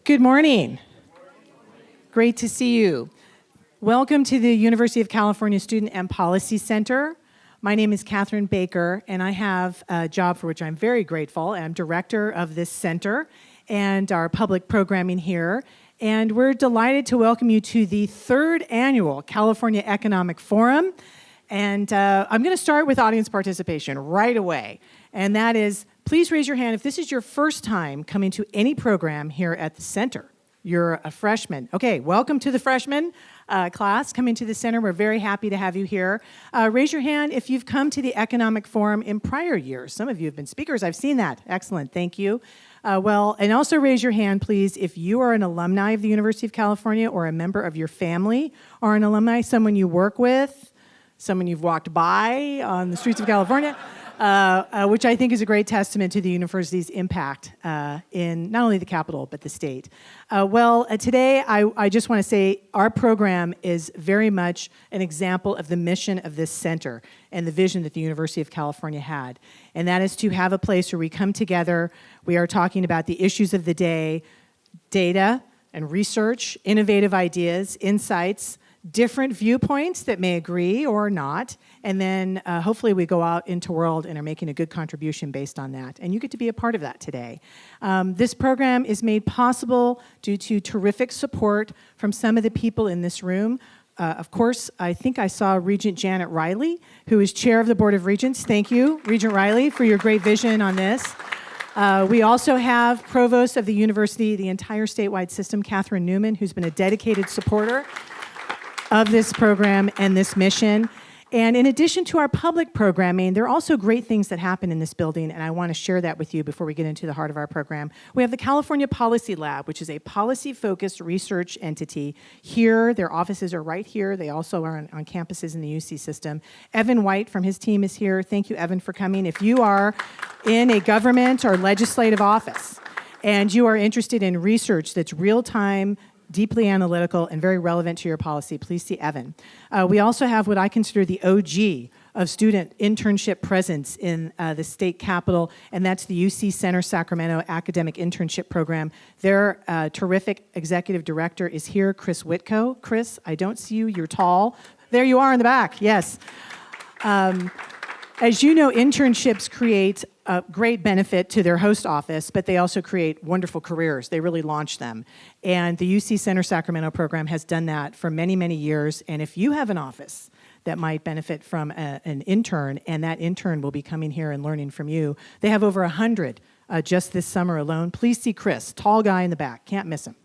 Good morning. Great to see you. Welcome to the University of California Student and Policy Center. My name is Catherine Baker, and I have a job for which I'm very grateful. I'm director of this center and our public programming here. And we're delighted to welcome you to the third annual California Economic Forum. And I'm going to start with audience participation right away. And that is, please raise your hand if this is your first time coming to any program here at the center. You're a freshman. Okay, welcome to the freshman class coming to the center. We're very happy to have you here. Raise your hand if you've come to the Economic Forum in prior years. Some of you have been speakers. I've seen that. Excellent. Thank you. And also raise your hand, please, if you are an alumni of the University of California or a member of your family or an alumni, someone you work with, someone you've walked by on the streets of California, which I think is a great testament to the university's impact in not only the capital, but the state. Today I just want to say our program is very much an example of the mission of this center and the vision that the University of California had. And that is to have a place where we come together, we are talking about the issues of the day, data and research, innovative ideas, insights, different viewpoints that may agree or not, and then hopefully we go out into the world and are making a good contribution based on that. And you get to be a part of that today. This program is made possible due to terrific support from some of the people in this room. Of course, I think I saw Regent Janet Riley, who is chair of the Board of Regents. Thank you, Regent Riley, for your great vision on this. We also have Provost of the university, the entire statewide system, Catherine Newman, who's been a dedicated supporter of this program and this mission. And in addition to our public programming, there are also great things that happen in this building, and I want to share that with you before we get into the heart of our program. We have the California Policy Lab, which is a policy-focused research entity. Here, their offices are right here. They also are on campuses in the UC system. Evan White from his team is here. Thank you, Evan, for coming. If you are in a government or legislative office and you are interested in research that's real-time, deeply analytical, and very relevant to your policy, please see Evan. We also have what I consider the OG of student internship presence in the state capitol, and that's the UC Center Sacramento Academic Internship Program. Their terrific executive director is here, Chris Whitko. Chris, I don't see you, you're tall. There you are in the back, yes. As you know, internships create a great benefit to their host office, but they also create wonderful careers. They really launch them. And the UC Center Sacramento program has done that for many, many years. And if you have an office that might benefit from an intern, and that intern will be coming here and learning from you, they have over 100 just this summer alone. Please see Chris, tall guy in the back, can't miss him.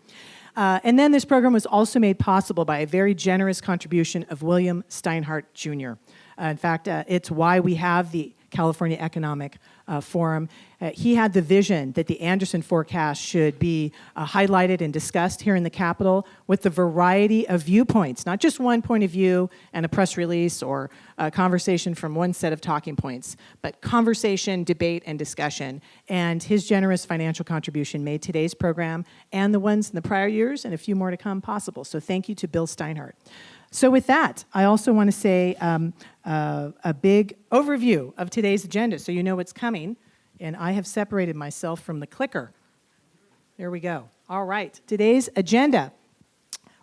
And then this program was also made possible by a very generous contribution of William Steinhardt Jr. In fact, it's why we have the California Economic Forum. He had the vision that the Anderson forecast should be highlighted and discussed here in the Capitol with the variety of viewpoints, not just one point of view and a press release or a conversation from one set of talking points, but conversation, debate, and discussion. And his generous financial contribution made today's program and the ones in the prior years and a few more to come possible. So thank you to Bill Steinhardt. So with that, I also want to say a big overview of today's agenda so you know what's coming. And I have separated myself from the clicker. There we go. All right, today's agenda.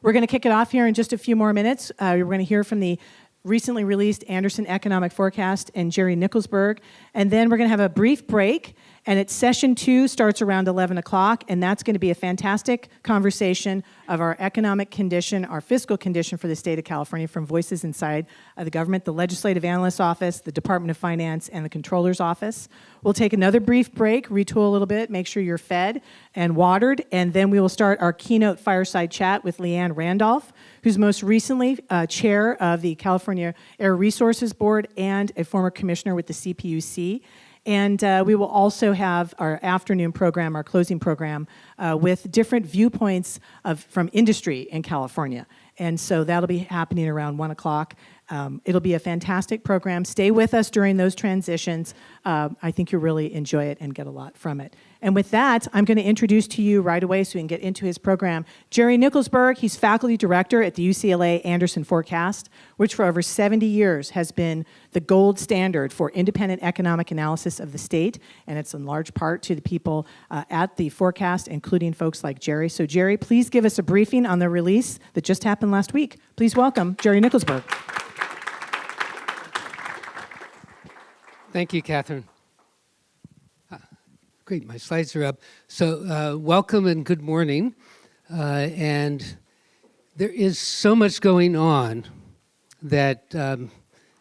We're going to kick it off here in just a few more minutes. We're going to hear from the recently released Anderson Economic Forecast and Jerry Nickelsburg. And then we're going to have a brief break. And it's session 2 starts around 11 o'clock, and that's going to be a fantastic conversation of our economic condition, our fiscal condition for the state of California from voices inside the government, the Legislative Analyst's Office, the Department of Finance, and the Controller's Office. We'll take another brief break, retool a little bit, make sure you're fed and watered, and then we will start our keynote fireside chat with Leanne Randolph, who's most recently chair of the California Air Resources Board and a former commissioner with the CPUC. And we will also have our afternoon program, our closing program, with different viewpoints from industry in California. And so that'll be happening around 1 o'clock. It'll be a fantastic program. Stay with us during those transitions. I think you'll really enjoy it and get a lot from it. And with that, I'm going to introduce to you right away so we can get into his program, Jerry Nickelsburg. He's faculty director at the UCLA Anderson Forecast, which for over 70 years has been the gold standard for independent economic analysis of the state. And it's in large part to the people at the forecast, including folks like Jerry. So Jerry, please give us a briefing on the release that just happened last week. Please welcome Jerry Nickelsburg. Thank you, Catherine. Great, my slides are up. So welcome and good morning. And there is so much going on that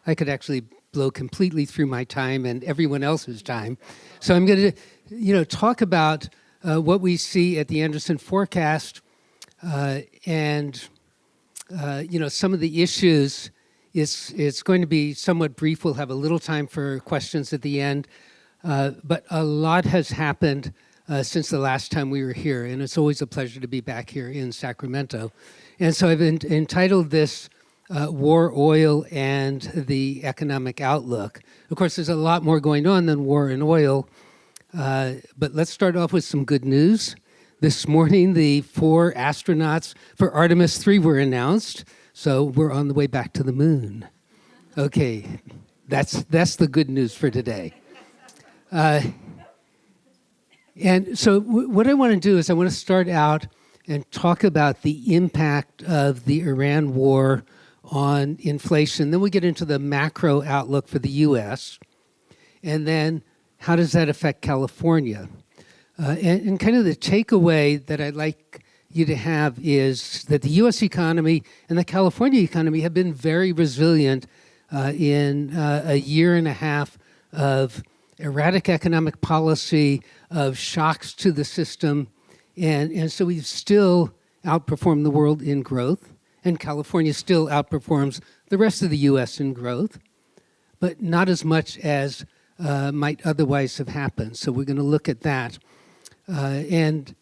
I could actually blow completely through my time and everyone else's time. So I'm going to, talk about what we see at the Anderson Forecast and, some of the issues. It's going to be somewhat brief. We'll have a little time for questions at the end. But a lot has happened since the last time we were here, and it's always a pleasure to be back here in Sacramento. And so I've entitled this War, Oil, and the Economic Outlook. Of course, there's a lot more going on than war and oil, but let's start off with some good news. This morning, the 4 astronauts for Artemis 3 were announced, so we're on the way back to the moon. Okay, that's the good news for today. And so what I want to do is I want to start out and talk about the impact of the Iran war on inflation. Then we get into the macro outlook for the U.S. And then how does that affect California? And kind of the takeaway that I'd like you to have is that the U.S. economy and the California economy have been very resilient in a year and a half of erratic economic policy, of shocks to the system. And so we've still outperformed the world in growth, and California still outperforms the rest of the U.S. in growth, but not as much as might otherwise have happened. So we're going to look at that. And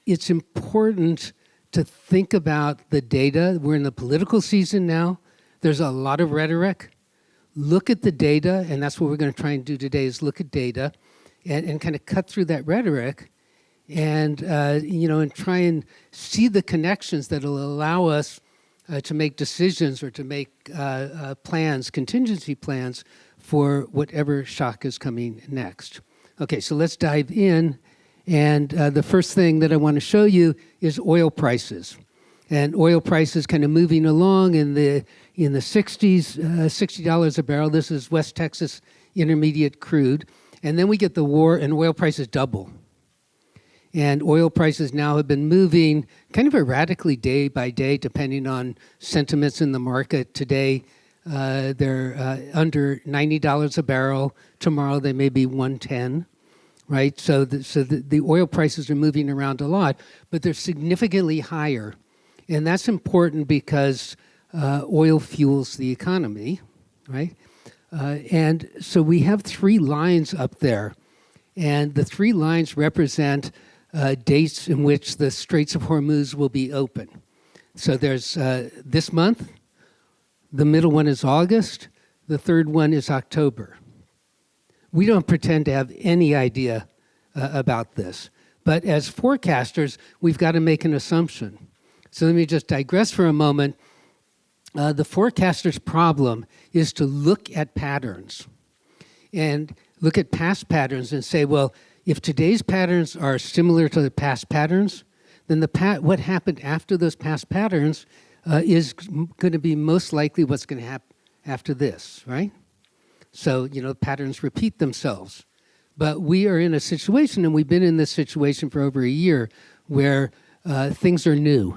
it's important to think about the data. We're in the political season now. There's a lot of rhetoric. Look at the data, and that's what we're going to try and do today is look at data and kind of cut through that rhetoric and, and try and see the connections that will allow us to make decisions or to make plans, contingency plans for whatever shock is coming next. Okay, so let's dive in. And the first thing that I want to show you is oil prices. And oil prices kind of moving along in the 60s, $60 a barrel. This is West Texas Intermediate crude. And then we get the war and oil prices double. And oil prices now have been moving kind of erratically day by day, depending on sentiments in the market. Today, they're under $90 a barrel. Tomorrow, they may be $110. Right, so the oil prices are moving around a lot, but they're significantly higher. And that's important because oil fuels the economy, right? And so we have 3 lines up there. And the 3 lines represent dates in which the Straits of Hormuz will be open. So there's this month, the middle one is August, the third one is October. We don't pretend to have any idea about this. But as forecasters, we've got to make an assumption. So let me just digress for a moment. The forecaster's problem is to look at patterns and look at past patterns and say, well, if today's patterns are similar to the past patterns, then what happened after those past patterns is going to be most likely what's going to happen after this, right? So, patterns repeat themselves. But we are in a situation, and we've been in this situation for over a year, where things are new.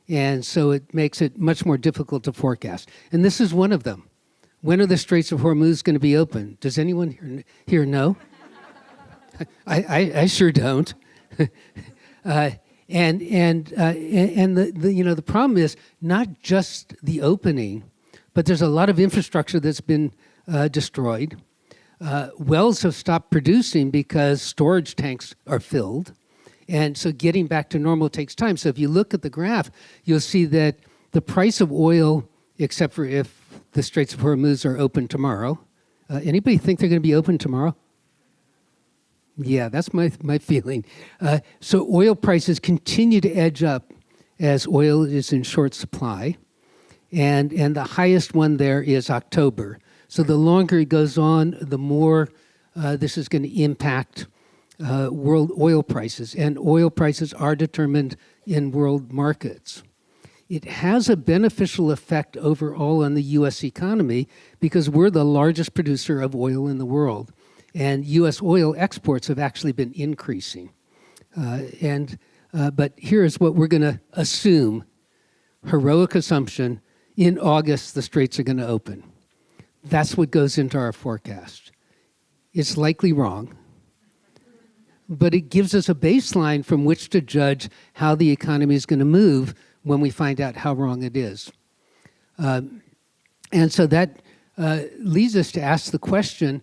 And so it makes it much more difficult to forecast. And this is one of them. When are the Straits of Hormuz going to be open? Does anyone here know? I sure don't. And the problem is not just the opening, but there's a lot of infrastructure that's been destroyed. Wells have stopped producing because storage tanks are filled. And so getting back to normal takes time. So if you look at the graph, you'll see that the price of oil, except for if the Straits of Hormuz are open tomorrow, Anybody think they're going to be open tomorrow? Yeah, that's my feeling. So oil prices continue to edge up as oil is in short supply. And the highest one there is October. So the longer it goes on, the more this is going to impact world oil prices. And oil prices are determined in world markets. It has a beneficial effect overall on the U.S. economy because we're the largest producer of oil in the world. And U.S. oil exports have actually been increasing. But here's what we're going to assume, heroic assumption, in August the straits are going to open. That's what goes into our forecast. It's likely wrong, but it gives us a baseline from which to judge how the economy is going to move when we find out how wrong it is. And so that leads us to ask the question,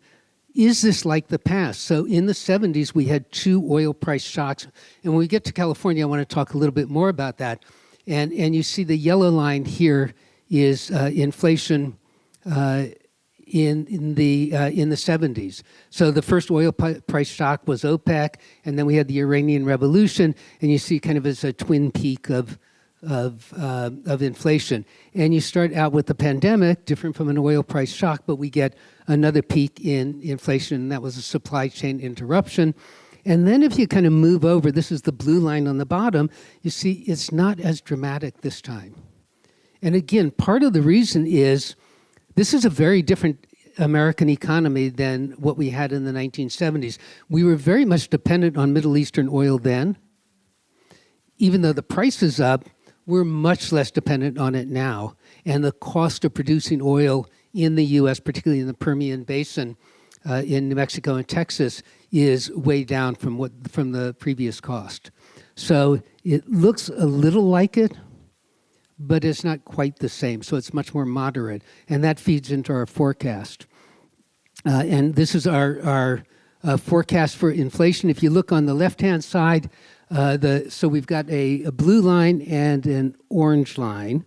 is this like the past? So in the 70s, we had 2 oil price shocks. And when we get to California, I want to talk a little bit more about that. And you see the yellow line here is inflation in the 70s. So the first oil price shock was OPEC, and then we had the Iranian Revolution, and you see kind of as a twin peak of inflation. And you start out with the pandemic, different from an oil price shock, but we get another peak in inflation, and that was a supply chain interruption. And then if you kind of move over, this is the blue line on the bottom, you see it's not as dramatic this time. And again, part of the reason is this is a very different American economy than what we had in the 1970s. We were very much dependent on Middle Eastern oil then. Even though the price is up, we're much less dependent on it now. And the cost of producing oil in the U.S., particularly in the Permian Basin, in New Mexico and Texas, is way down from the previous cost. So it looks a little like it, but it's not quite the same. So it's much more moderate, and that feeds into our forecast. And this is our forecast for inflation. If you look on the left-hand side, so we've got a blue line and an orange line.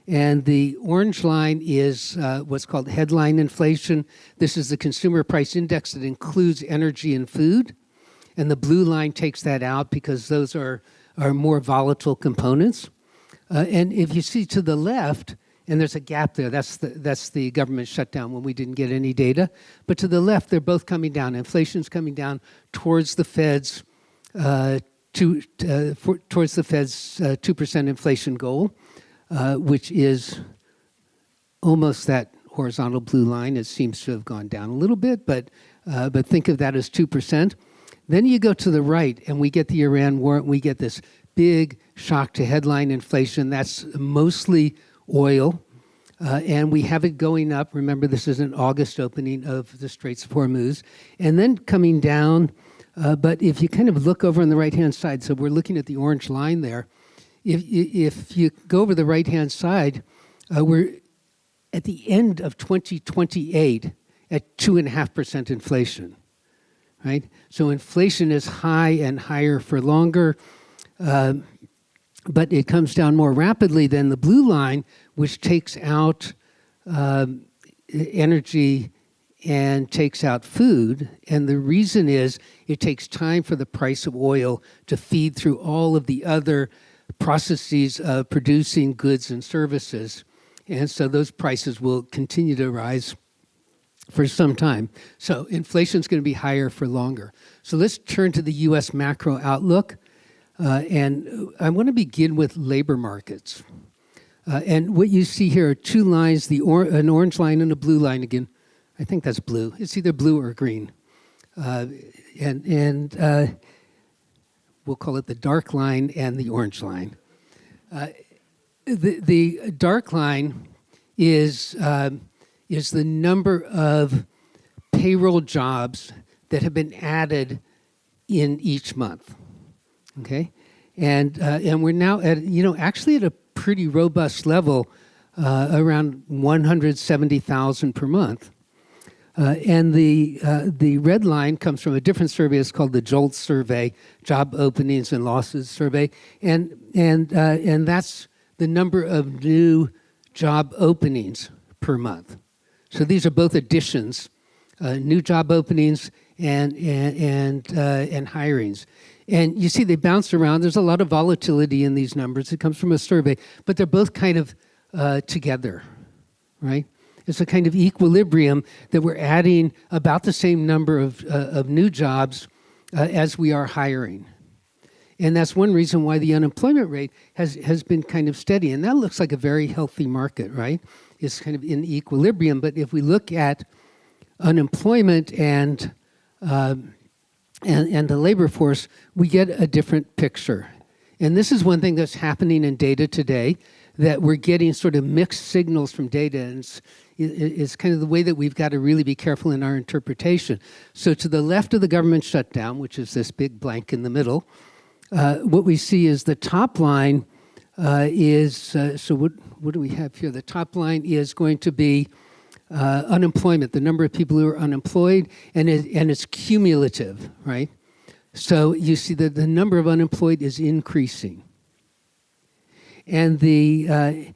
And the orange line is what's called headline inflation. This is the consumer price index that includes energy and food. And the blue line takes that out because those are more volatile components. And if you see to the left, and there's a gap there, that's the government shutdown when we didn't get any data. But to the left, they're both coming down. Inflation's coming down towards the Fed's towards the Fed's 2% inflation goal, which is almost that horizontal blue line. It seems to have gone down a little bit, but think of that as 2%. Then you go to the right, and we get the Iran war, and we get this big shock to headline inflation. That's mostly oil, and we have it going up. Remember, this is an August opening of the Straits of Hormuz, and then coming down. But if you kind of look over on the right-hand side, so we're looking at the orange line there. If you go over the right-hand side, we're at the end of 2028 at 2.5% inflation, right? So inflation is high and higher for longer, but it comes down more rapidly than the blue line, which takes out energy and takes out food. And the reason is it takes time for the price of oil to feed through all of the other processes of producing goods and services. And so those prices will continue to rise for some time. So inflation is going to be higher for longer. So let's turn to the U.S. macro outlook. And I want to begin with labor markets. And what you see here are 2 lines, an orange line and a blue line again. I think that's blue. It's either blue or green. And we'll call it the dark line and the orange line. The dark line is the number of payroll jobs that have been added in each month. Okay, and we're now at actually at a pretty robust level, around 170,000 per month. And the red line comes from a different survey. It's called the JOLT survey, Job Openings and Losses survey, and that's the number of new job openings per month. So these are both additions new job openings and hirings. And you see they bounce around. There's a lot of volatility in these numbers. It comes from a survey, but they're both kind of together, right? It's a kind of equilibrium that we're adding about the same number of new jobs as we are hiring. And that's one reason why the unemployment rate has been kind of steady. And that looks like a very healthy market, right? It's kind of in equilibrium. But if we look at unemployment and the labor force, we get a different picture. And this is one thing that's happening in data today, that we're getting sort of mixed signals from data. And it's kind of the way that we've got to really be careful in our interpretation. So to the left of the government shutdown, which is this big blank in the middle, what we see is the top line is, so what do we have here? The top line is going to be unemployment, the number of people who are unemployed, and it's cumulative, right? So you see that the number of unemployed is increasing. And the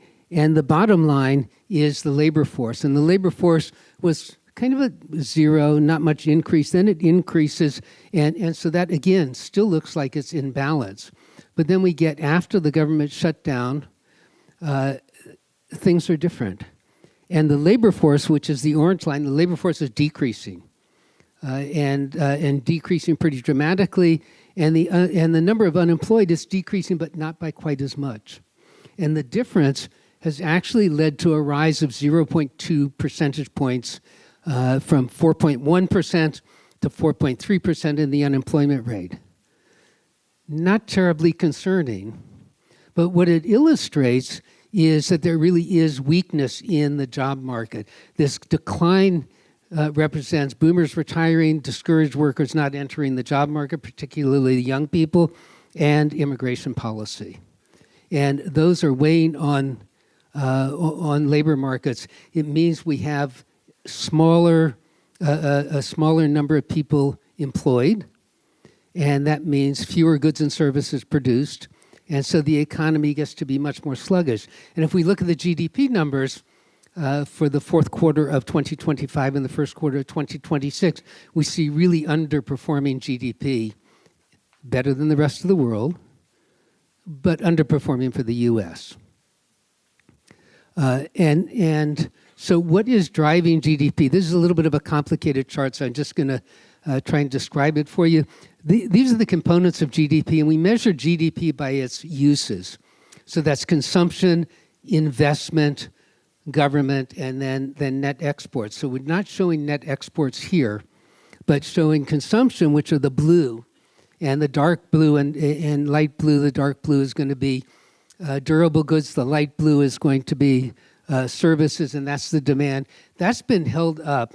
bottom line is the labor force. And the labor force was kind of a zero, not much increase. Then it increases. And so that, again, still looks like it's in balance. But then we get after the government shutdown, things are different. And the labor force, which is the orange line, the labor force is decreasing. And decreasing pretty dramatically. And the number of unemployed is decreasing, but not by quite as much. And the difference has actually led to a rise of 0.2 percentage points from 4.1% to 4.3% in the unemployment rate. Not terribly concerning, but what it illustrates is that there really is weakness in the job market. This decline represents boomers retiring, discouraged workers not entering the job market, particularly young people, and immigration policy. And those are weighing on labor markets. It means we have a smaller number of people employed, and that means fewer goods and services produced, and so the economy gets to be much more sluggish. And if we look at the GDP numbers for the fourth quarter of 2025 and the first quarter of 2026, we see really underperforming GDP, better than the rest of the world, but underperforming for the U.S. And so what is driving GDP? This is a little bit of a complicated chart, so I'm just going to try and describe it for you. These are the components of GDP, and we measure GDP by its uses. So that's consumption, investment, government, and then net exports. So we're not showing net exports here, but showing consumption, which are the blue. And the dark blue and light blue, the dark blue is going to be durable goods. The light blue is going to be services, and that's the demand. That's been held up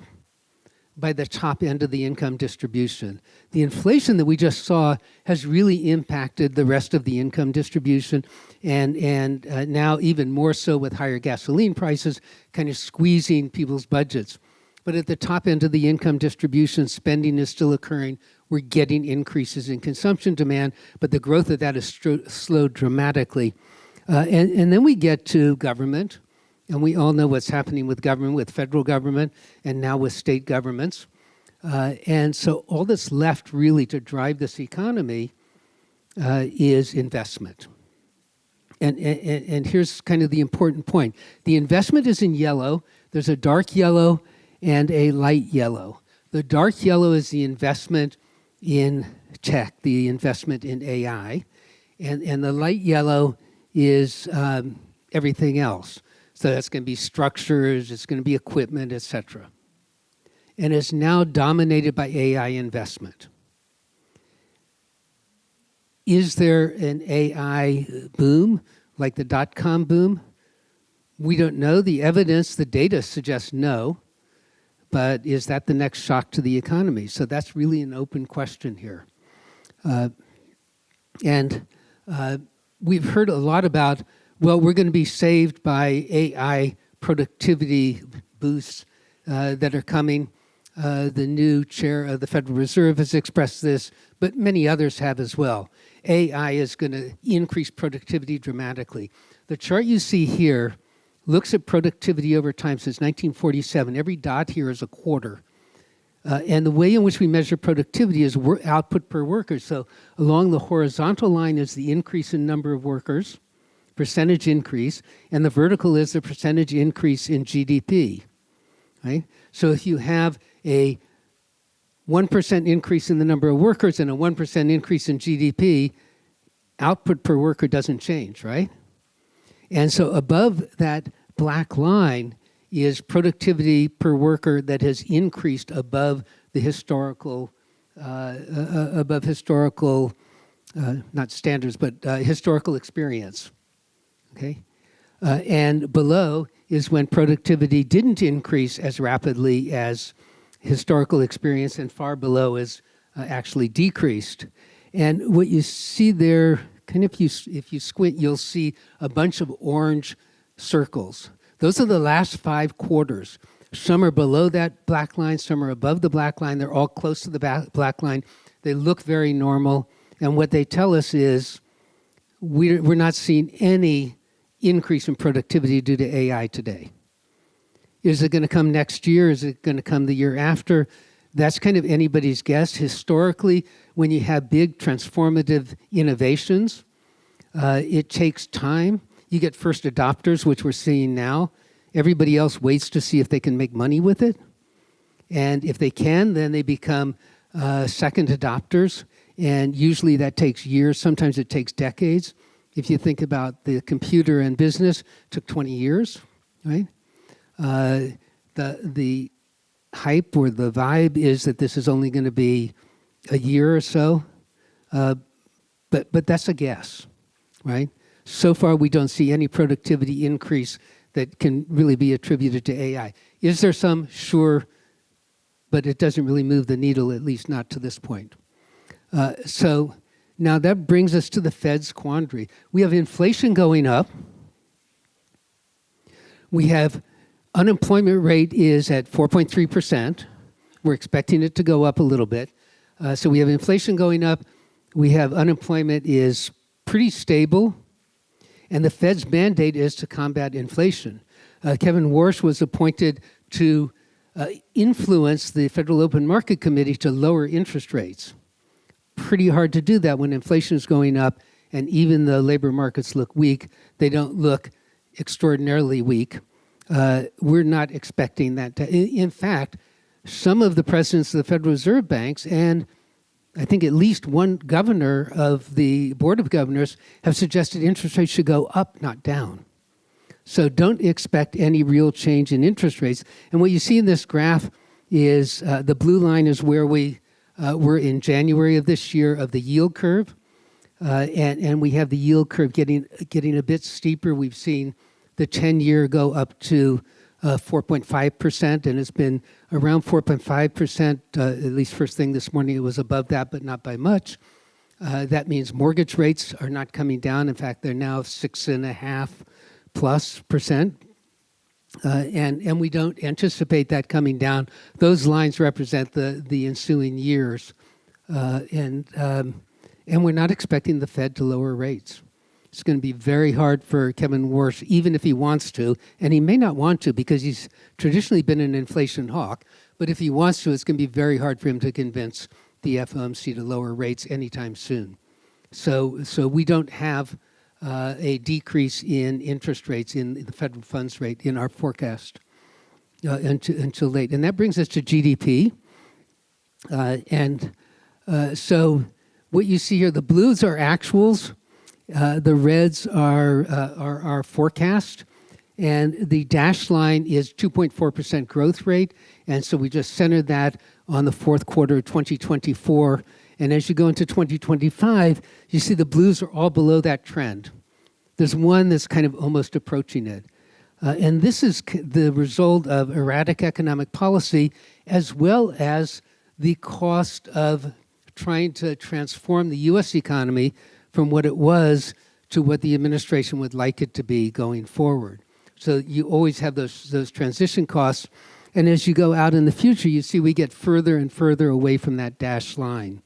by the top end of the income distribution. The inflation that we just saw has really impacted the rest of the income distribution, and now even more so with higher gasoline prices, kind of squeezing people's budgets. But at the top end of the income distribution, spending is still occurring. We're getting increases in consumption demand, but the growth of that is slowed dramatically. And then we get to government, and we all know what's happening with government, with federal government, and now with state governments. And so all that's left really to drive this economy is investment. And here's kind of the important point. The investment is in yellow. There's a dark yellow and a light yellow. The dark yellow is the investment in tech, the investment in AI. And the light yellow is everything else. So that's going to be structures, it's going to be equipment, et cetera. And it's now dominated by AI investment. Is there an AI boom like the dot-com boom? We don't know. The evidence, the data suggests no. But is that the next shock to the economy? So that's really an open question here. And we've heard a lot about, well, we're going to be saved by AI productivity boosts that are coming. The new chair of the Federal Reserve has expressed this, but many others have as well. AI is going to increase productivity dramatically. The chart you see here looks at productivity over time since 1947. Every dot here is a quarter. And the way in which we measure productivity is output per worker. So along the horizontal line is the increase in number of workers, percentage increase, and the vertical is the percentage increase in GDP. Right? So if you have a 1% increase in the number of workers and a 1% increase in GDP, output per worker doesn't change, right? And so above that black line is productivity per worker that has increased above the historical, not standards, but historical experience, okay? And below is when productivity didn't increase as rapidly as historical experience, and far below is actually decreased. And what you see there, kind of if you squint, you'll see a bunch of orange circles. Those are the last 5 quarters. Some are below that black line, some are above the black line. They're all close to the black line. They look very normal. And what they tell us is we're not seeing any increase in productivity due to AI today. Is it going to come next year? Is it going to come the year after? That's kind of anybody's guess. Historically, when you have big transformative innovations, it takes time. You get first adopters, which we're seeing now. Everybody else waits to see if they can make money with it. And if they can, then they become second adopters. And usually that takes years. Sometimes it takes decades. If you think about the computer and business, it took 20 years, right? The hype or the vibe is that this is only going to be a year or so. But that's a guess, right? So far, we don't see any productivity increase that can really be attributed to AI. Is there some? Sure, but it doesn't really move the needle, at least not to this point. So now that brings us to the Fed's quandary. We have inflation going up. We have unemployment rate is at 4.3%. We're expecting it to go up a little bit. So we have inflation going up. We have unemployment is pretty stable. And the Fed's mandate is to combat inflation. Kevin Warsh was appointed to influence the Federal Open Market Committee to lower interest rates. Pretty hard to do that when inflation is going up and even the labor markets look weak. They don't look extraordinarily weak. We're not expecting that to. In fact, some of the presidents of the Federal Reserve Banks and I think at least one governor of the Board of Governors have suggested interest rates should go up, not down. So don't expect any real change in interest rates. And what you see in this graph is the blue line is where we were in January of this year of the yield curve. And we have the yield curve getting a bit steeper. We've seen the 10-year go up to 4.5%, and it's been around 4.5%, at least first thing this morning it was above that, but not by much. That means mortgage rates are not coming down. In fact, they're now 6.5+%. And we don't anticipate that coming down. Those lines represent the ensuing years. And we're not expecting the Fed to lower rates. It's going to be very hard for Kevin Warsh, even if he wants to, and he may not want to because he's traditionally been an inflation hawk, but if he wants to, it's going to be very hard for him to convince the FOMC to lower rates anytime soon. So we don't have a decrease in interest rates in the federal funds rate in our forecast until late. And that brings us to GDP. So what you see here, the blues are actuals. The reds are forecast, and the dashed line is 2.4% growth rate, and so we just centered that on the fourth quarter of 2024. And as you go into 2025, you see the blues are all below that trend. There's one that's kind of almost approaching it. And this is the result of erratic economic policy as well as the cost of trying to transform the U.S. economy from what it was to what the administration would like it to be going forward. So you always have those transition costs. And as you go out in the future, you see we get further and further away from that dashed line.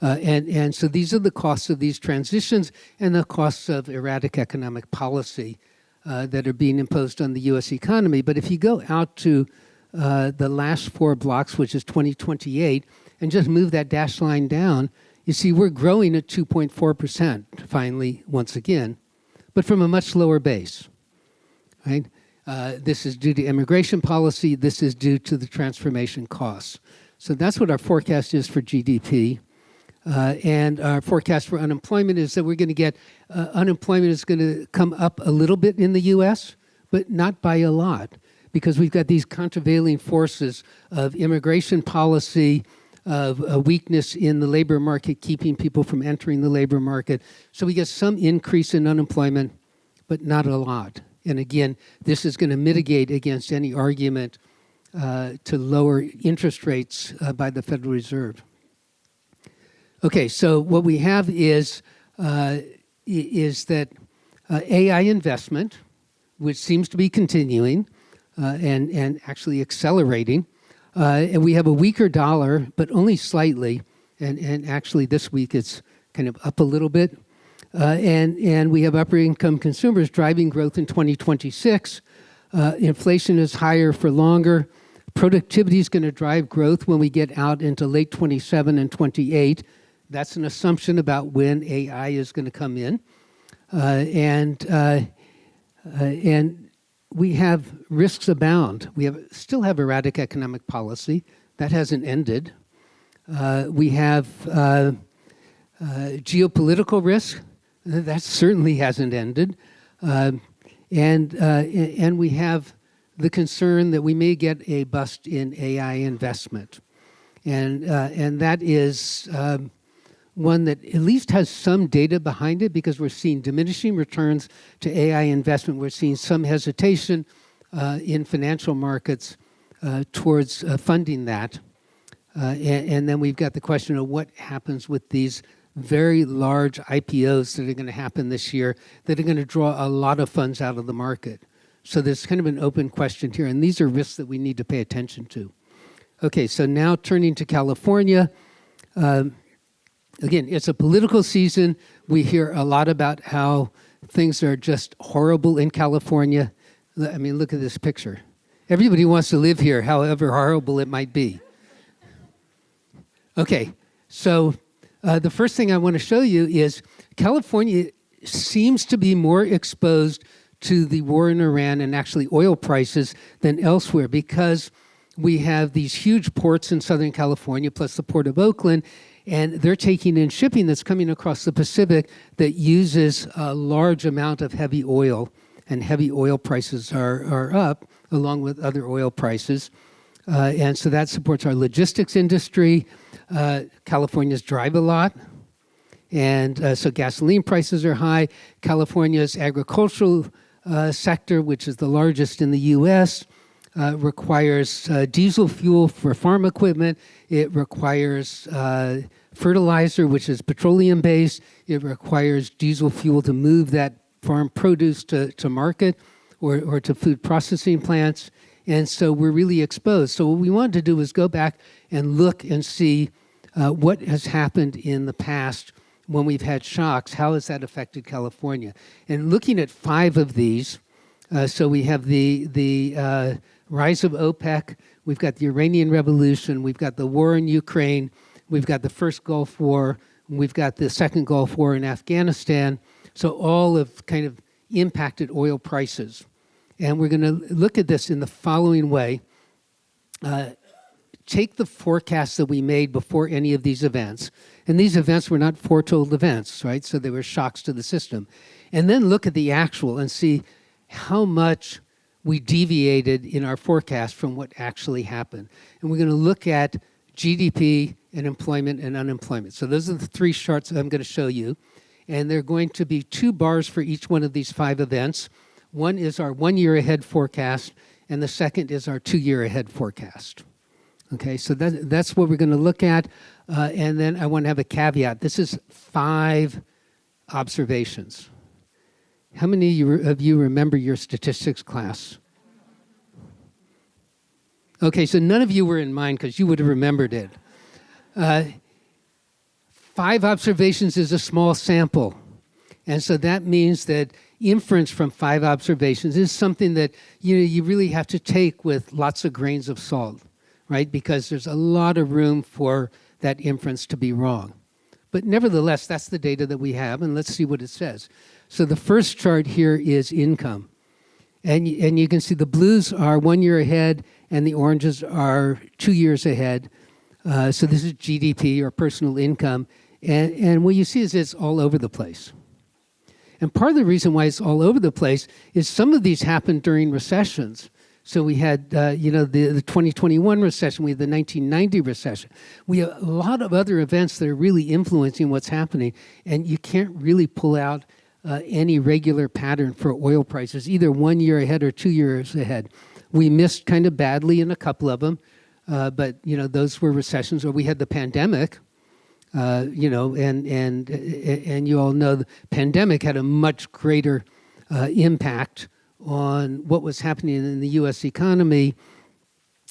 And so these are the costs of these transitions and the costs of erratic economic policy that are being imposed on the U.S. economy. But if you go out to the last 4 blocks, which is 2028, and just move that dashed line down, you see we're growing at 2.4% finally, once again, but from a much lower base, right? This is due to immigration policy. This is due to the transformation costs. So that's what our forecast is for GDP. And our forecast for unemployment is that we're going to get, unemployment is going to come up a little bit in the U.S., but not by a lot, because we've got these countervailing forces of immigration policy, of a weakness in the labor market, keeping people from entering the labor market. So we get some increase in unemployment, but not a lot. And again, this is going to mitigate against any argument to lower interest rates by the Federal Reserve. Okay, so what we have is that AI investment, which seems to be continuing and actually accelerating, and we have a weaker dollar, but only slightly, and actually this week it's kind of up a little bit. And we have upper income consumers driving growth in 2026. Inflation is higher for longer. Productivity is going to drive growth when we get out into late 27 and 28. That's an assumption about when AI is going to come in. And we have risks abound. We still have erratic economic policy. That hasn't ended. We have geopolitical risk. That certainly hasn't ended. And we have the concern that we may get a bust in AI investment. And that is one that at least has some data behind it, because we're seeing diminishing returns to AI investment. We're seeing some hesitation in financial markets towards funding that. And then we've got the question of what happens with these very large IPOs that are going to happen this year that are going to draw a lot of funds out of the market. So there's kind of an open question here, and these are risks that we need to pay attention to. Okay, so now turning to California. Again, it's a political season. We hear a lot about how things are just horrible in California. I mean, look at this picture. Everybody wants to live here, however horrible it might be. Okay, so the first thing I want to show you is California seems to be more exposed to the war in Iran and actually oil prices than elsewhere, because we have these huge ports in Southern California, plus the Port of Oakland, and they're taking in shipping that's coming across the Pacific that uses a large amount of heavy oil, and heavy oil prices are up along with other oil prices. And so that supports our logistics industry. Californians drive a lot, and so gasoline prices are high. California's agricultural sector, which is the largest in the U.S., requires diesel fuel for farm equipment. It requires fertilizer, which is petroleum-based. It requires diesel fuel to move that farm produce to market or to food processing plants. And so we're really exposed. So what we wanted to do was go back and look and see what has happened in the past when we've had shocks. How has that affected California? And looking at 5 of these, so we have the rise of OPEC, we've got the Iranian Revolution, we've got the war in Ukraine, we've got the first Gulf War, we've got the second Gulf War in Afghanistan. So all have kind of impacted oil prices. And we're going to look at this in the following way. Take the forecasts that we made before any of these events. And these events were not foretold events, right? So they were shocks to the system. And then look at the actual and see how much we deviated in our forecast from what actually happened. And we're going to look at GDP and employment and unemployment. So those are the 3 charts I'm going to show you. And there are going to be 2 bars for each one of these 5 events. One is our 1-year ahead forecast, and the second is our 2-year ahead forecast. Okay, so that's what we're going to look at. And then I want to have a caveat. This is 5 observations. How many of you remember your statistics class? Okay, so none of you were in mine because you would have remembered it. 5 observations is a small sample. And so that means that inference from 5 observations is something that you really have to take with lots of grains of salt, right? Because there's a lot of room for that inference to be wrong. But nevertheless, that's the data that we have, and let's see what it says. So the first chart here is income. And you can see the blues are 1 year ahead, and the oranges are 2 years ahead. So this is GDP, or personal income. And what you see is it's all over the place. And part of the reason why it's all over the place is some of these happened during recessions. So we had, the 2021 recession, we had the 1990 recession. We have a lot of other events that are really influencing what's happening, and you can't really pull out any regular pattern for oil prices, either 1 year ahead or 2 years ahead. We missed kind of badly in a couple of them, but those were recessions, or we had the pandemic. And you all know the pandemic had a much greater impact on what was happening in the U.S. economy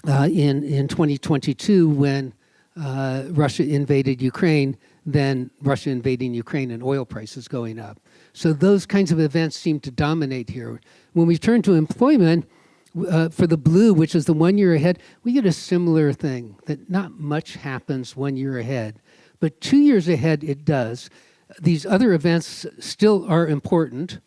in 2022 when Russia invaded Ukraine, than Russia invading Ukraine and oil prices going up. So those kinds of events seem to dominate here. When we turn to employment, for the blue, which is the 1 year ahead, we get a similar thing, that not much happens 1 year ahead. But 2 years ahead, it does. These other events still are important,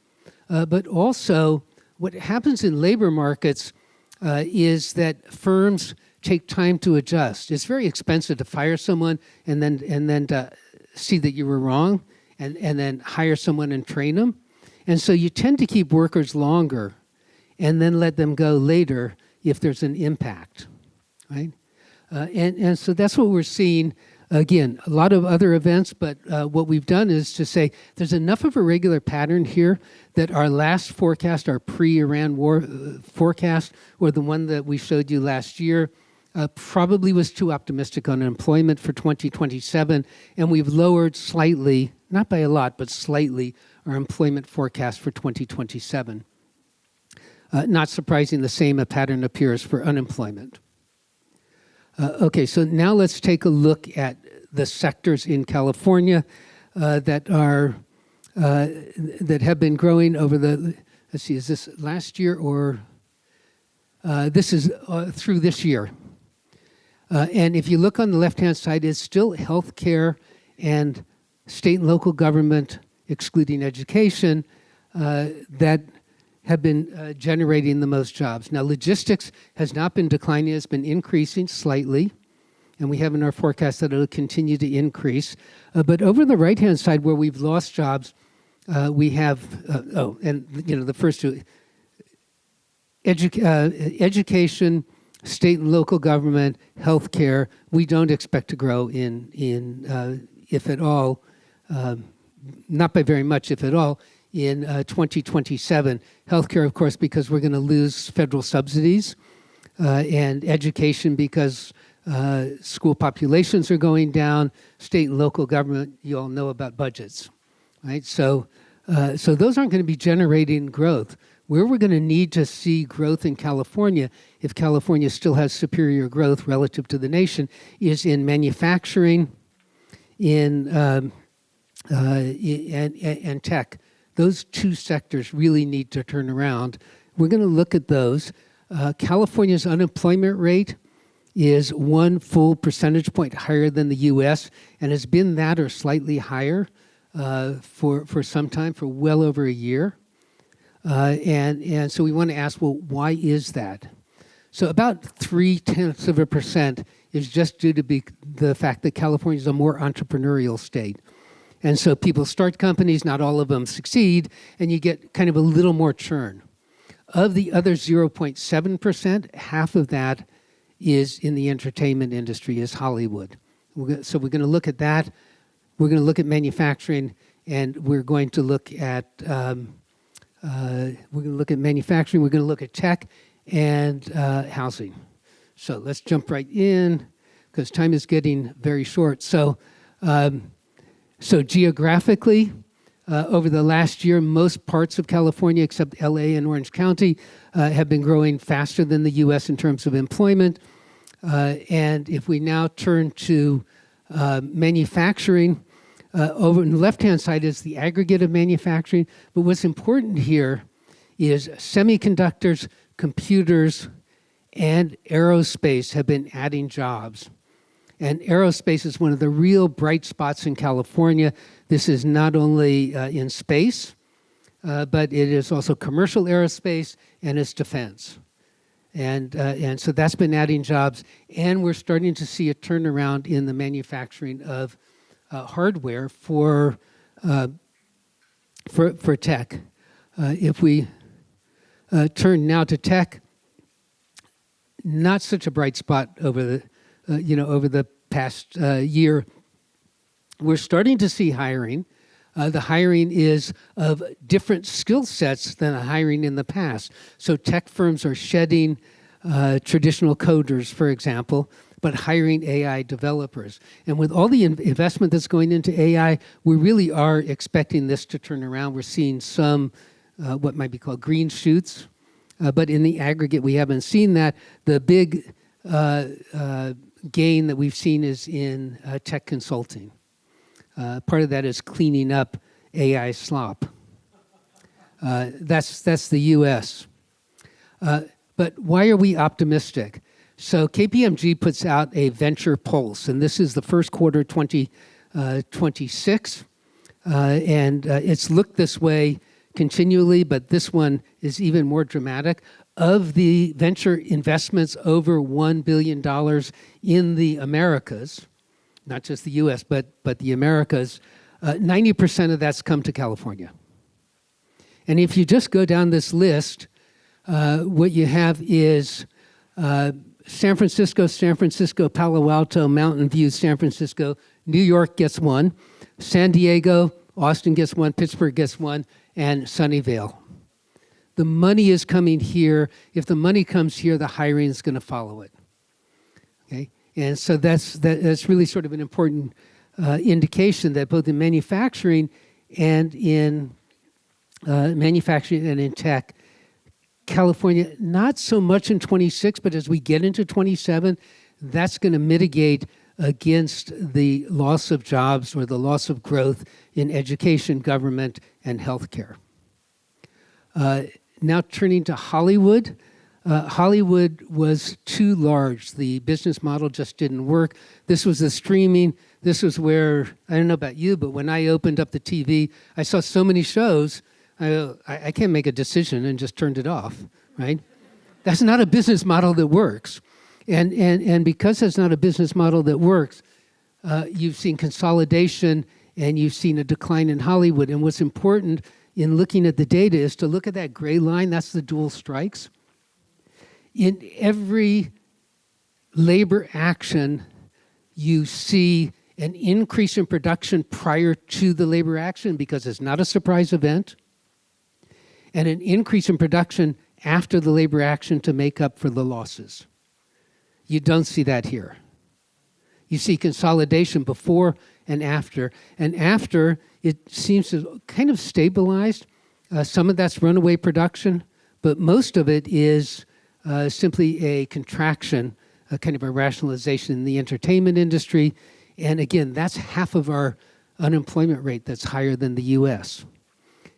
but also what happens in labor markets is that firms take time to adjust. It's very expensive to fire someone and then to see that you were wrong and then hire someone and train them. And so you tend to keep workers longer and then let them go later if there's an impact, right? And so that's what we're seeing. Again, a lot of other events, but what we've done is to say there's enough of a regular pattern here that our last forecast, our pre-Iran war forecast, or the one that we showed you last year, probably was too optimistic on employment for 2027, and we've lowered slightly, not by a lot, but slightly, our employment forecast for 2027. Not surprising, the same pattern appears for unemployment. Okay, so now let's take a look at the sectors in California that have been growing over the, let's see, is this last year or this is through this year. And if you look on the left-hand side, it's still healthcare and state and local government, excluding education, that have been generating the most jobs. Now, logistics has not been declining, it's been increasing slightly, and we have in our forecast that it'll continue to increase. But over the right-hand side where we've lost jobs, we have, the first two, education, state and local government, healthcare, we don't expect to grow in if at all, not by very much, if at all, in 2027. Healthcare, of course, because we're going to lose federal subsidies, and education because school populations are going down. State and local government, you all know about budgets, right? So those aren't going to be generating growth. Where we're going to need to see growth in California, if California still has superior growth relative to the nation, is in manufacturing, and tech. Those two sectors really need to turn around. We're going to look at those. California's unemployment rate is 1 full percentage point higher than the U.S. and has been that or slightly higher for some time, for well over a year. And so we want to ask, well, why is that? So about 0.3% is just due to the fact that California is a more entrepreneurial state. And so people start companies, not all of them succeed, and you get kind of a little more churn. Of the other 0.7%, half of that is in the entertainment industry, is Hollywood. So we're going to look at that. We're going to look at manufacturing, and we're going to look at manufacturing. We're going to look at tech and housing. So let's jump right in because time is getting very short. So geographically, over the last year, most parts of California, except LA and Orange County, have been growing faster than the US in terms of employment. And if we now turn to manufacturing, Over on the left-hand side is the aggregate of manufacturing. But what's important here is semiconductors, computers, and aerospace have been adding jobs. And aerospace is one of the real bright spots in California. This is not only in space, but it is also commercial aerospace and it's defense. And so that's been adding jobs. And we're starting to see a turnaround in the manufacturing of hardware for tech. If we turn now to tech, not such a bright spot over the past year. We're starting to see hiring. The hiring is of different skill sets than the hiring in the past. So tech firms are shedding traditional coders, for example, but hiring AI developers. And with all the investment that's going into AI, we really are expecting this to turn around. We're seeing some what might be called green shoots, but in the aggregate, we haven't seen that. The big gain that we've seen is in tech consulting. Part of that is cleaning up AI slop. That's the U.S. But why are we optimistic? So KPMG puts out a venture pulse, and this is the first quarter 2026. And it's looked this way continually, but this one is even more dramatic. Of the venture investments over $1 billion in the Americas, not just the U.S., but the Americas, 90% of that's come to California. And if you just go down this list, what you have is San Francisco, Palo Alto, Mountain View, San Francisco, New York gets one, San Diego, Austin gets one, Pittsburgh gets one, and Sunnyvale. The money is coming here. If the money comes here, the hiring is going to follow it. Okay, and so that's really sort of an important indication that both in manufacturing and in tech, California, not so much in 26, but as we get into 27, that's going to mitigate against the loss of jobs or the loss of growth in education, government, and healthcare. Now turning to Hollywood. Hollywood was too large. The business model just didn't work. This was the streaming. This was where, I don't know about you, but when I opened up the TV, I saw so many shows, I can't make a decision and just turned it off, right? That's not a business model that works. And because it's not a business model that works, you've seen consolidation and you've seen a decline in Hollywood. And what's important in looking at the data is to look at that gray line. That's the dual strikes. In every labor action, you see an increase in production prior to the labor action because it's not a surprise event, and an increase in production after the labor action to make up for the losses. You don't see that here. You see consolidation before and after. And after, it seems to kind of stabilized. Some of that's runaway production, but most of it is simply a contraction, a kind of a rationalization in the entertainment industry. And again, that's half of our unemployment rate that's higher than the U.S.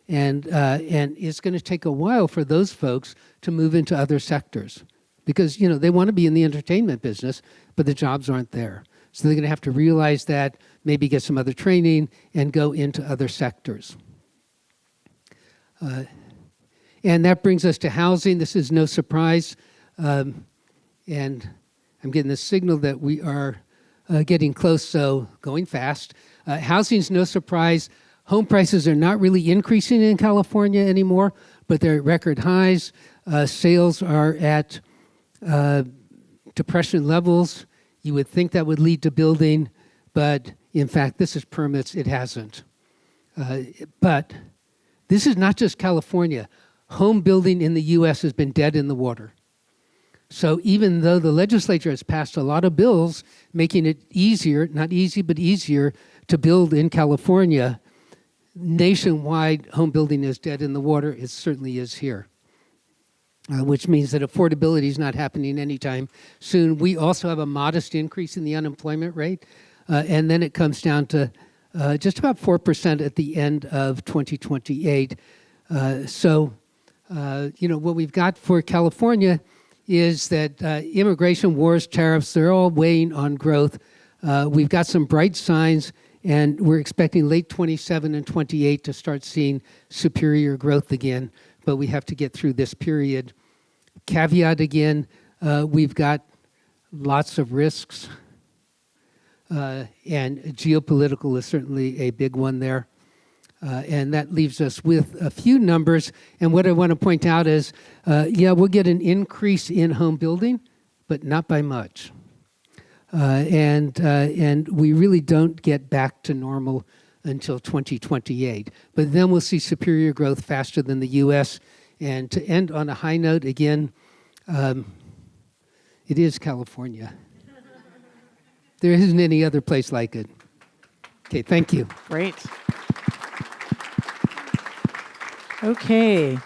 And it's going to take a while for those folks to move into other sectors because, you know, they want to be in the entertainment business, but the jobs aren't there. So they're going to have to realize that, maybe get some other training, and go into other sectors. And that brings us to housing. This is no surprise. And I'm getting the signal that we are getting close, so going fast. Housing's no surprise. Home prices are not really increasing in California anymore, but they're at record highs. Sales are at depression levels. You would think that would lead to building, but in fact, this is permits. It hasn't. But this is not just California. Home building in the U.S. has been dead in the water. So even though the legislature has passed a lot of bills making it easier, not easy, but easier to build in California, nationwide home building is dead in the water. It certainly is here, which means that affordability is not happening anytime soon. We also have a modest increase in the unemployment rate, and then it comes down to just about 4% at the end of 2028. What we've got for California is that immigration, wars, tariffs, they're all weighing on growth. We've got some bright signs, and we're expecting late 27 and 28 to start seeing superior growth again, but we have to get through this period. Caveat again, we've got lots of risks, and geopolitical is certainly a big one there. And that leaves us with a few numbers. And what I want to point out is, we'll get an increase in home building, but not by much. And we really don't get back to normal until 2028. But then we'll see superior growth faster than the U.S. And to end on a high note, again, it is California. There isn't any other place like it. Okay, thank you. Great. Okay.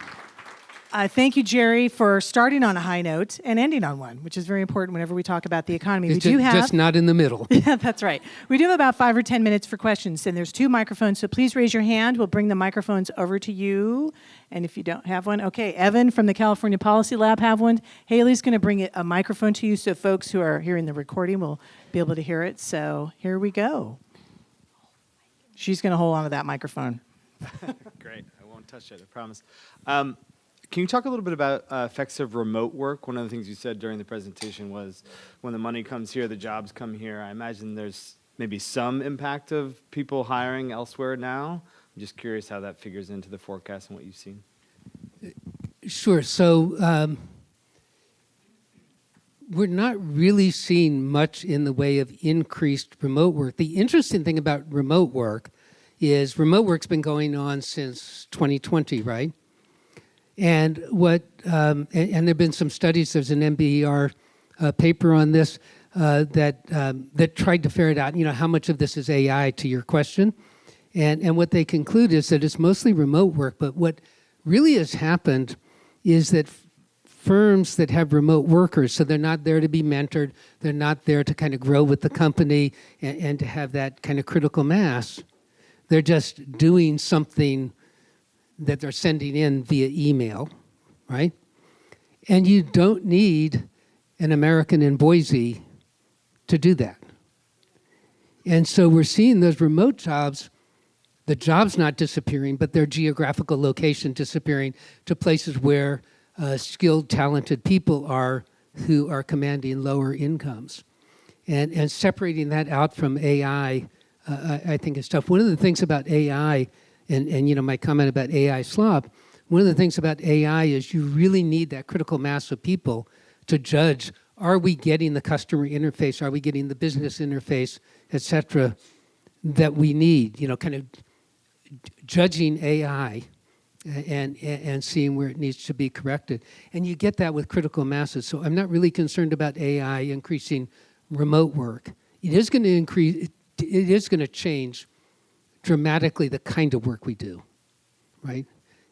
Thank you, Jerry, for starting on a high note and ending on one, which is very important whenever we talk about the economy. It's just not in the middle. Yeah, that's right. We do have about 5 or 10 minutes for questions, and there's 2 microphones, so please raise your hand. We'll bring the microphones over to you. And if you don't have one, okay, Evan from the California Policy Lab have one. Haley's going to bring a microphone to you so folks who are hearing the recording will be able to hear it. So here we go. She's going to hold on to that microphone. Great. I won't touch it, I promise. Can you talk a little bit about effects of remote work? One of the things you said during the presentation was when the money comes here, the jobs come here. I imagine there's maybe some impact of people hiring elsewhere now. I'm just curious how that figures into the forecast and what you've seen. Sure. So we're not really seeing much in the way of increased remote work. The interesting thing about remote work is remote work's been going on since 2020, right? And and there have been some studies. There's an MBER paper on this that tried to ferret out, how much of this is AI, to your question. And what they conclude is that it's mostly remote work. But what really has happened is that firms that have remote workers, so they're not there to be mentored, they're not there to kind of grow with the company and to have that kind of critical mass. They're just doing something that they're sending in via email, right? And you don't need an American in Boise to do that. And so we're seeing those remote jobs, the jobs not disappearing, but their geographical location disappearing to places where skilled, talented people are who are commanding lower incomes. And separating that out from AI, I think is tough. One of the things about AI, and my comment about AI slop, one of the things about AI is you really need that critical mass of people to judge, are we getting the customer interface, are we getting the business interface, et cetera, that we need, kind of judging AI and seeing where it needs to be corrected. And you get that with critical masses. So I'm not really concerned about AI increasing remote work. It is going to increase, it is going to change dramatically the kind of work we do, right?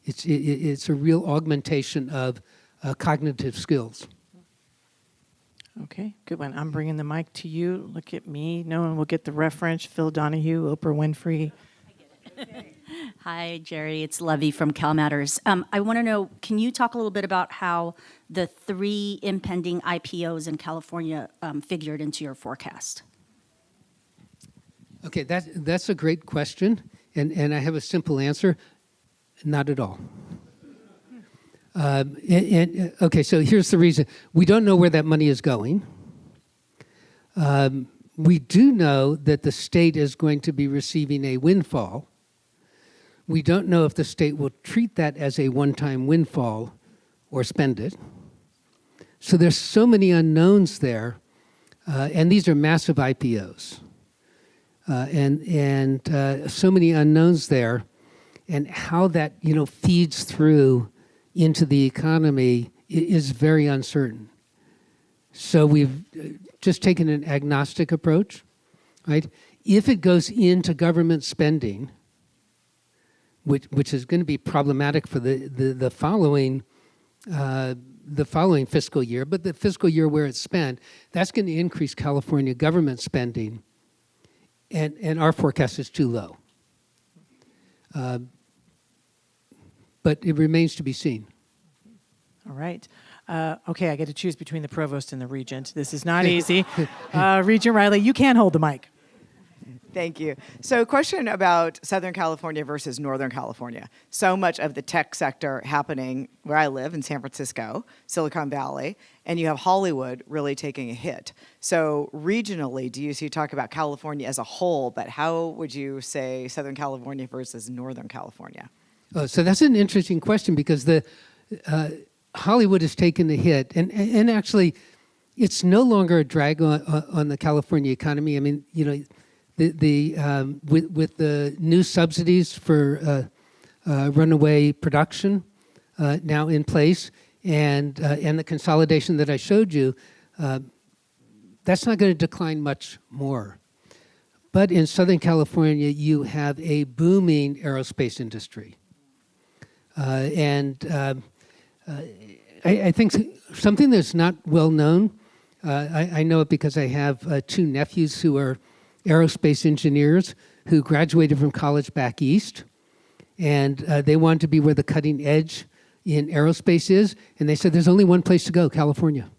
It's a real augmentation of cognitive skills. Okay, good one. I'm bringing the mic to you. Look at me. No one will get the reference. Phil Donahue, Oprah Winfrey. Hi, Jerry. It's Levy from CalMatters. I want to know, can you talk a little bit about how the 3 impending IPOs in California figured into your forecast? Okay, that's a great question, and I have a simple answer. Not at all. Okay, so here's the reason. We don't know where that money is going. We do know that the state is going to be receiving a windfall. We don't know if the state will treat that as a one-time windfall or spend it. So there's so many unknowns there, and these are massive IPOs. And so many unknowns there, and how that feeds through into the economy is very uncertain. So we've just taken an agnostic approach, right? If it goes into government spending, which is going to be problematic for the following fiscal year, but the fiscal year where it's spent, that's going to increase California government spending. and our forecast is too low. But it remains to be seen. All right. Okay, I get to choose between the provost and the regent. This is not easy. Regent Riley, you can hold the mic. Thank you. So, question about Southern California versus Northern California. So much of the tech sector happening where I live in San Francisco, Silicon Valley, and you have Hollywood really taking a hit. So, regionally, do you see talk about California as a whole, but how would you say Southern California versus Northern California? So that's an interesting question because the Hollywood has taken a hit, and actually, it's no longer a drag on the California economy. I mean, you know, with the new subsidies for runaway production now in place, and the consolidation that I showed you, that's not going to decline much more. But in Southern California, you have a booming aerospace industry. I think something that's not well known, I know it because I have two nephews who are aerospace engineers who graduated from college back east, and they wanted to be where the cutting edge in aerospace is, and they said there's only one place to go, California.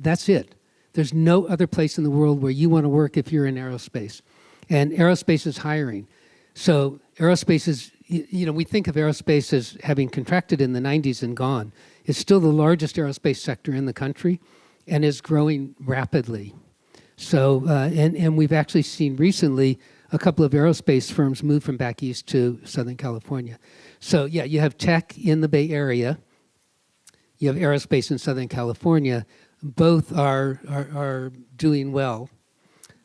That's it. There's no other place in the world where you want to work if you're in aerospace. And aerospace is hiring. So aerospace is, you know, we think of aerospace as having contracted in the 90s and gone. It's still the largest aerospace sector in the country and is growing rapidly. So, and we've actually seen recently a couple of aerospace firms move from back east to Southern California. So yeah, you have tech in the Bay Area. You have aerospace in Southern California. Both are doing well.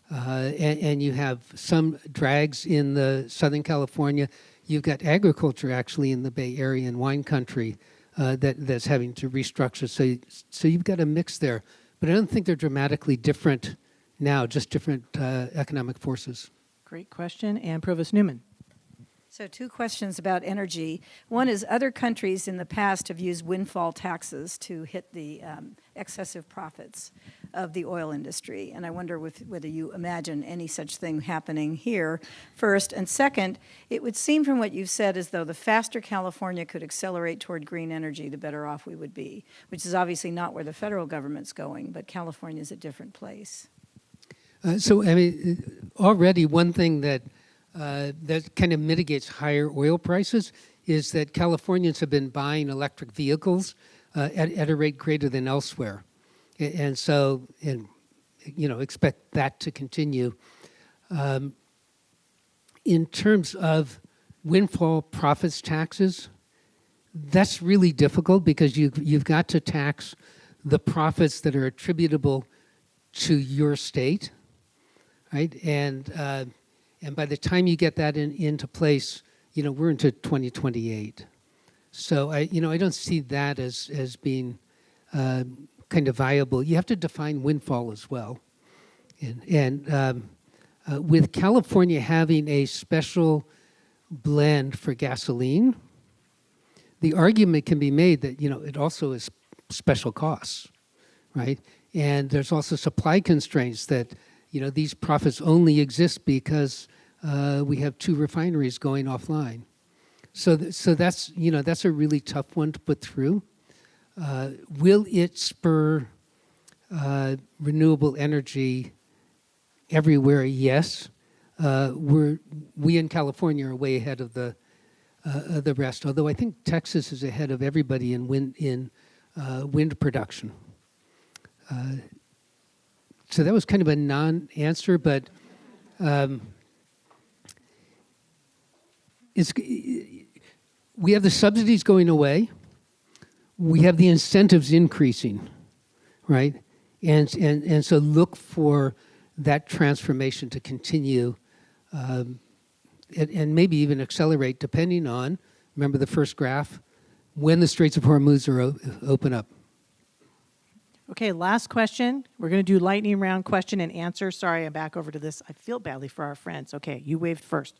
And you have some drags in the Southern California. You've got agriculture actually in the Bay Area and wine country that's having to restructure. So you've got a mix there. But I don't think they're dramatically different now, just different economic forces. Great question. And Provost Newman. So 2 questions about energy. One is other countries in the past have used windfall taxes to hit the excessive profits of the oil industry. And I wonder whether you imagine any such thing happening here, first. And second, it would seem from what you've said as though the faster California could accelerate toward green energy, the better off we would be, which is obviously not where the federal government's going, but California is a different place. So, I mean, already one thing that kind of mitigates higher oil prices is that Californians have been buying electric vehicles at a rate greater than elsewhere. And so, you know, expect that to continue. In terms of windfall profits taxes, that's really difficult because you've got to tax the profits that are attributable to your state, right? And by the time you get that into place, you know, we're into 2028. So I don't see that as being kind of viable. You have to define windfall as well. And with California having a special blend for gasoline, the argument can be made that, you know, it also is special costs, right? And there's also supply constraints that, you know, these profits only exist because we have 2 refineries going offline. So that's, you know, that's a really tough one to put through. Will it spur renewable energy everywhere? Yes. We in California are way ahead of the rest. Although I think Texas is ahead of everybody in wind production. So that was kind of a non-answer, but we have the subsidies going away. We have the incentives increasing, right? And so look for that transformation to continue and maybe even accelerate depending on, remember the first graph, when the Straits of Hormuz are open up. Okay, last question. We're going to do lightning round question and answer. Sorry, I'm back over to this. I feel badly for our friends. Okay, you waved first.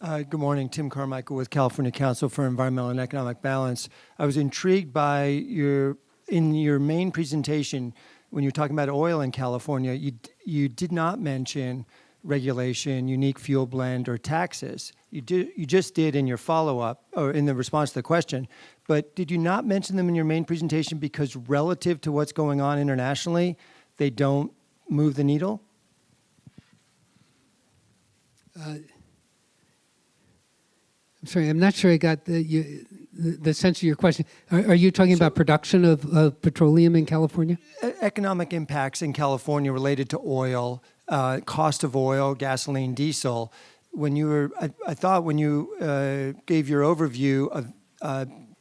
Good morning, Tim Carmichael with California Council for Environmental and Economic Balance. I was intrigued by in your main presentation, when you were talking about oil in California, you did not mention regulation, unique fuel blend, or taxes. You just did in your follow-up, or in the response to the question, but did you not mention them in your main presentation because relative to what's going on internationally, they don't move the needle? I'm sorry, I'm not sure I got the sense of your question. Are you talking about production of petroleum in California? Economic impacts in California related to oil, cost of oil, gasoline, diesel. When you were, I thought when you gave your overview of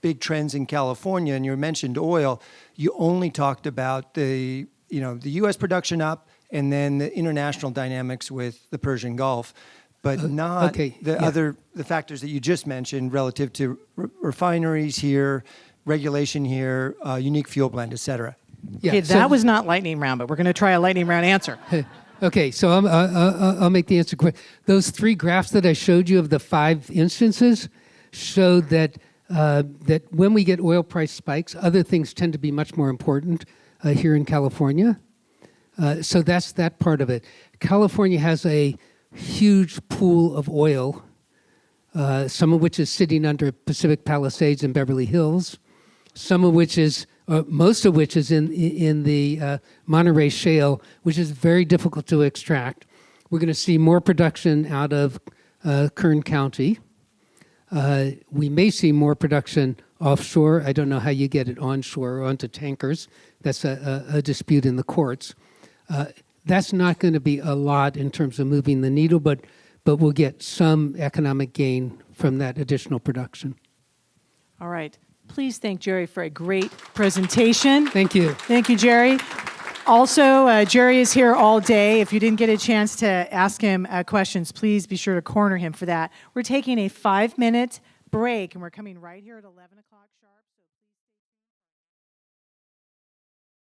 big trends in California and you mentioned oil, you only talked about the U.S. production up and then the international dynamics with the Persian Gulf, but not the factors that you just mentioned relative to refineries here, regulation here, unique fuel blend, et cetera. Yeah, Okay, that was not lightning round, but we're going to try a lightning round answer. Okay, so I'll make the answer quick. Those 3 graphs that I showed you of the 5 instances showed that that when we get oil price spikes, other things tend to be much more important here in California. So that's that part of it. California has a huge pool of oil, some of which is sitting under Pacific Palisades and Beverly Hills, some of which is, most of which is in the Monterey Shale, which is very difficult to extract. We're going to see more production out of Kern County. We may see more production offshore. I don't know how you get it onshore or onto tankers. That's a dispute in the courts. That's not going to be a lot in terms of moving the needle, but we'll get some economic gain from that additional production. All right. Please thank Jerry for a great presentation. Thank you. Thank you, Jerry. Also, Jerry is here all day. If you didn't get a chance to ask him questions, please be sure to corner him for that. We're taking a 5-minute break, and we're coming right here at 11 o'clock sharp.